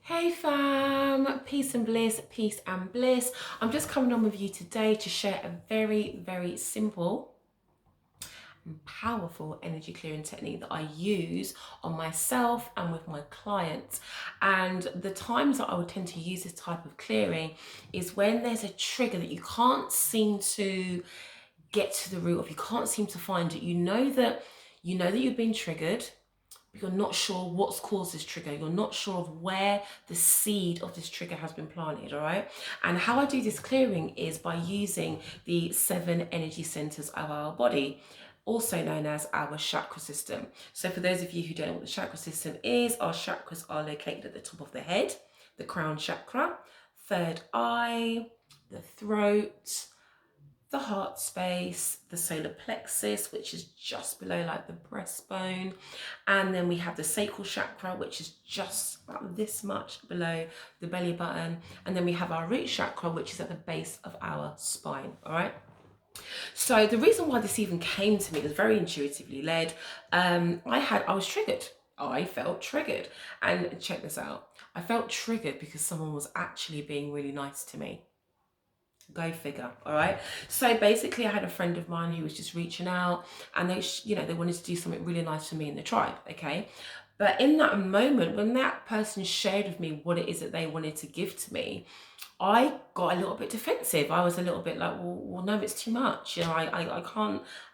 Hey fam, peace and bliss, peace and bliss. I'm just coming on with you today to share a very simple and powerful energy clearing technique that I use on myself and with my clients. And the times that I would tend to use this type of clearing is when there's a trigger that you can't seem to get to the root of, you can't seem to find it. You know that you've been triggered, but you're not sure what's caused this trigger. You're not sure of where the seed of this trigger has been planted, all right? And how I do this clearing is by using the 7 energy centers of our body, also known as our chakra system. So for those of you who don't know what the chakra system is, our chakras are located at the top of the head, the crown chakra, third eye, the throat, the heart space, the solar plexus, which is just below like the breastbone, and then we have the sacral chakra, which is just about this much below the belly button, and then we have our root chakra, which is at the base of our spine. All right. So the reason why this even came to me was very intuitively led. I was triggered. I felt triggered, and check this out. I felt triggered because someone was actually being really nice to me. Go figure. All right. So basically, I had a friend of mine who was just reaching out, and they wanted to do something really nice for me in the tribe. Okay. But in that moment, when that person shared with me what it is that they wanted to give to me, I got a little bit defensive. I was a little bit like, well, no, it's too much. I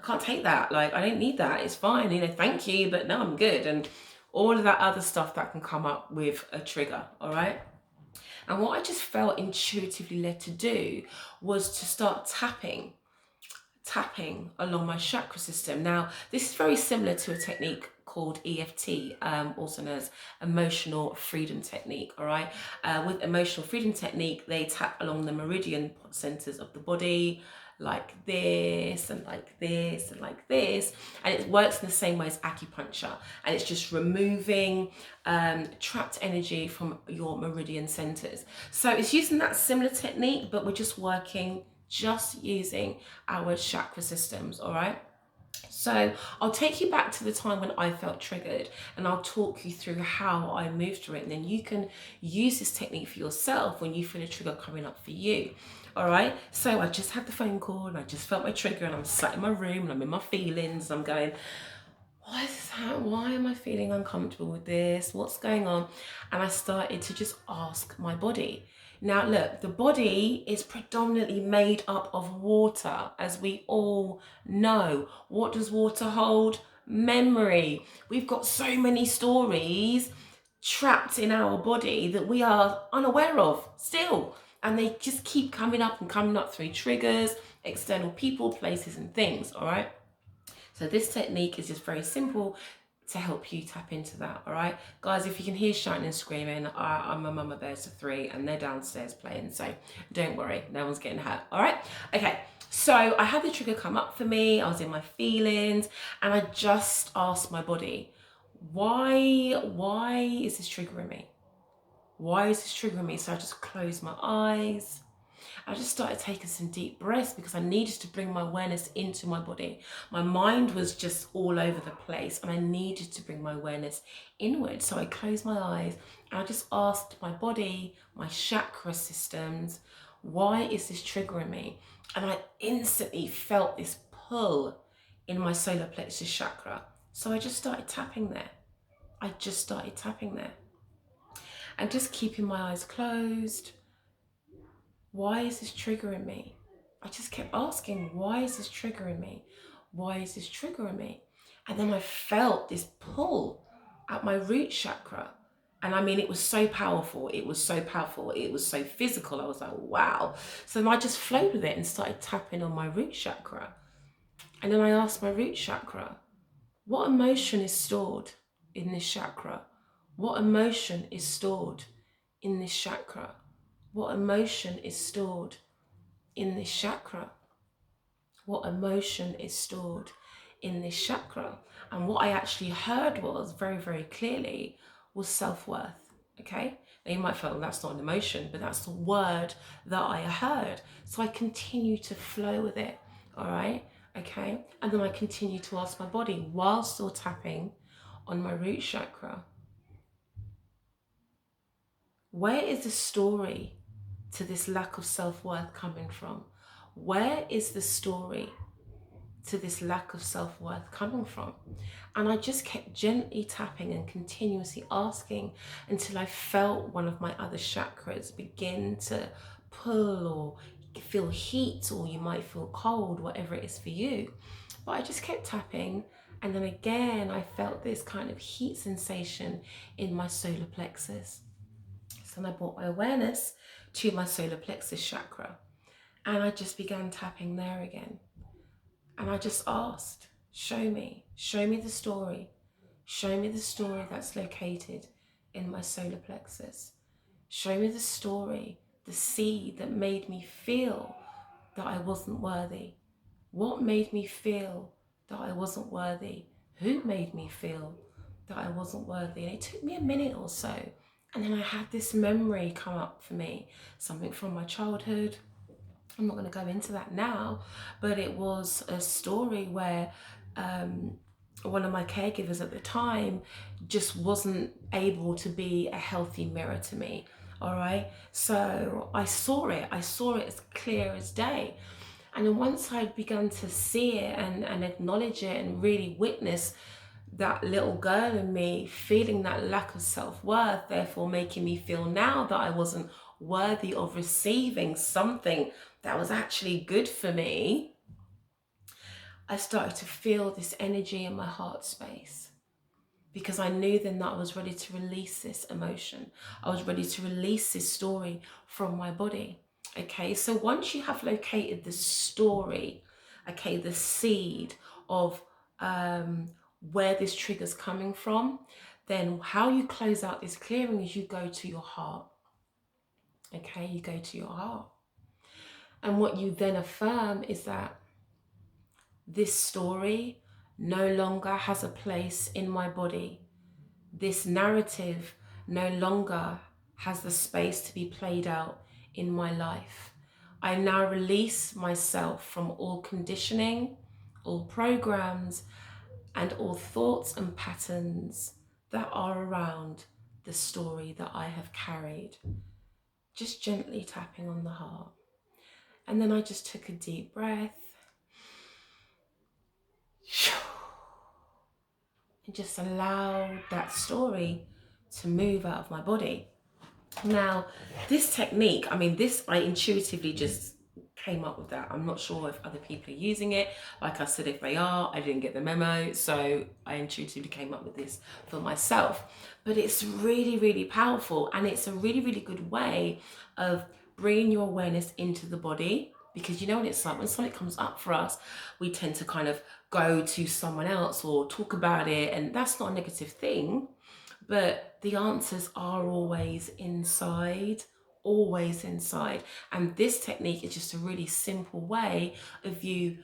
can't take that. Like, I don't need that. It's fine. Thank you, but no, I'm good. And all of that other stuff that can come up with a trigger. All right. And what I just felt intuitively led to do was to start tapping along my chakra system. Now, this is very similar to a technique called EFT, also known as emotional freedom technique. All right. With emotional freedom technique, they tap along the meridian centers of the body, like this and like this and like this, and it works in the same way as acupuncture, and it's just removing trapped energy from your meridian centers. So it's using that similar technique, but we're just using our chakra systems. All right. So I'll take you back to the time when I felt triggered, and I'll talk you through how I moved through it. And then you can use this technique for yourself when you feel a trigger coming up for you. All right. So I just had the phone call and I just felt my trigger, and I'm sat in my room and I'm in my feelings. I'm going, what is that? Why am I feeling uncomfortable with this? What's going on? And I started to just ask my body. Now, look, the body is predominantly made up of water, as we all know. What does water hold? Memory. We've got so many stories trapped in our body that we are unaware of still. And they just keep coming up and coming up through triggers, external people, places, and things. All right. So this technique is just very simple to help you tap into that. All right, guys, if you can hear shouting and screaming, I'm a mama bears of 3 and they're downstairs playing, so don't worry, no one's getting hurt. All right. Okay, so I had the trigger come up for me. I was in my feelings, and I just asked my body, why is this triggering me? Why is this triggering me? So I just closed my eyes. I just started taking some deep breaths because I needed to bring my awareness into my body. My mind was just all over the place, and I needed to bring my awareness inward. So I closed my eyes and I just asked my body, my chakra systems, why is this triggering me? And I instantly felt this pull in my solar plexus chakra. So I just started tapping there. And just keeping my eyes closed. Why is this triggering me? I just kept asking, why is this triggering me? Why is this triggering me? And then I felt this pull at my root chakra. And I mean, it was so powerful. It was so powerful. It was so physical. I was like, wow. So then I just flowed with it and started tapping on my root chakra. And then I asked my root chakra, what emotion is stored in this chakra? What emotion is stored in this chakra? What emotion is stored in this chakra? What emotion is stored in this chakra? And what I actually heard was very clearly was self-worth. Okay. Now you might feel, well, that's not an emotion, but that's the word that I heard. So I continue to flow with it. All right. Okay. And then I continue to ask my body while still tapping on my root chakra, Where is the story to this lack of self-worth coming from? Where is the story to this lack of self-worth coming from? And I just kept gently tapping and continuously asking until I felt one of my other chakras begin to pull, or feel heat, or you might feel cold, whatever it is for you. But I just kept tapping, and then again I felt this kind of heat sensation in my solar plexus. So then I brought my awareness to my solar plexus chakra, and I just began tapping there again. And I just asked, show me the story. Show me the story that's located in my solar plexus. Show me the story, the seed that made me feel that I wasn't worthy. What made me feel that I wasn't worthy? Who made me feel that I wasn't worthy? And it took me a minute or so. And then I had this memory come up for me, something from my childhood. I'm not going to go into that now, but it was a story where one of my caregivers at the time just wasn't able to be a healthy mirror to me. All right. So I saw it as clear as day. And then once I'd begun to see it and acknowledge it and really witness that little girl in me feeling that lack of self-worth, therefore making me feel now that I wasn't worthy of receiving something that was actually good for me, I started to feel this energy in my heart space, because I knew then that I was ready to release this emotion. I was ready to release this story from my body. Okay, so once you have located the story, okay, the seed of where this trigger's coming from, then how you close out this clearing is you go to your heart. Okay, you go to your heart. And what you then affirm is that this story no longer has a place in my body. This narrative no longer has the space to be played out in my life. I now release myself from all conditioning, all programs, and all thoughts and patterns that are around the story that I have carried. Just gently tapping on the heart. And then I just took a deep breath and just allowed that story to move out of my body. Now, this technique, I intuitively just came up with that. I'm not sure if other people are using it. Like I said, if they are, I didn't get the memo. So I intuitively came up with this for myself. But it's really, really powerful. And it's a really, really good way of bringing your awareness into the body. Because you know what it's like, when something comes up for us, we tend to kind of go to someone else or talk about it. And that's not a negative thing. But the answers are always inside, always inside. And this technique is just a really simple way of you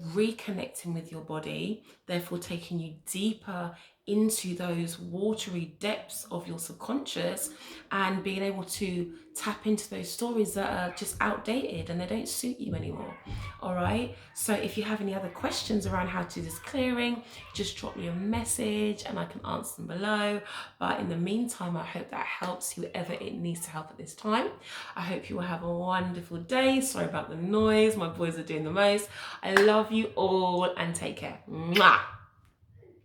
reconnecting with your body, therefore taking you deeper into those watery depths of your subconscious and being able to tap into those stories that are just outdated and they don't suit you anymore. All right, so if you have any other questions around how to do this clearing, just drop me a message and I can answer them below. But in the meantime, I hope that helps whoever it needs to help at this time. I hope you will have a wonderful day. Sorry about the noise, my boys are doing the most. I love you all and take care. Mwah!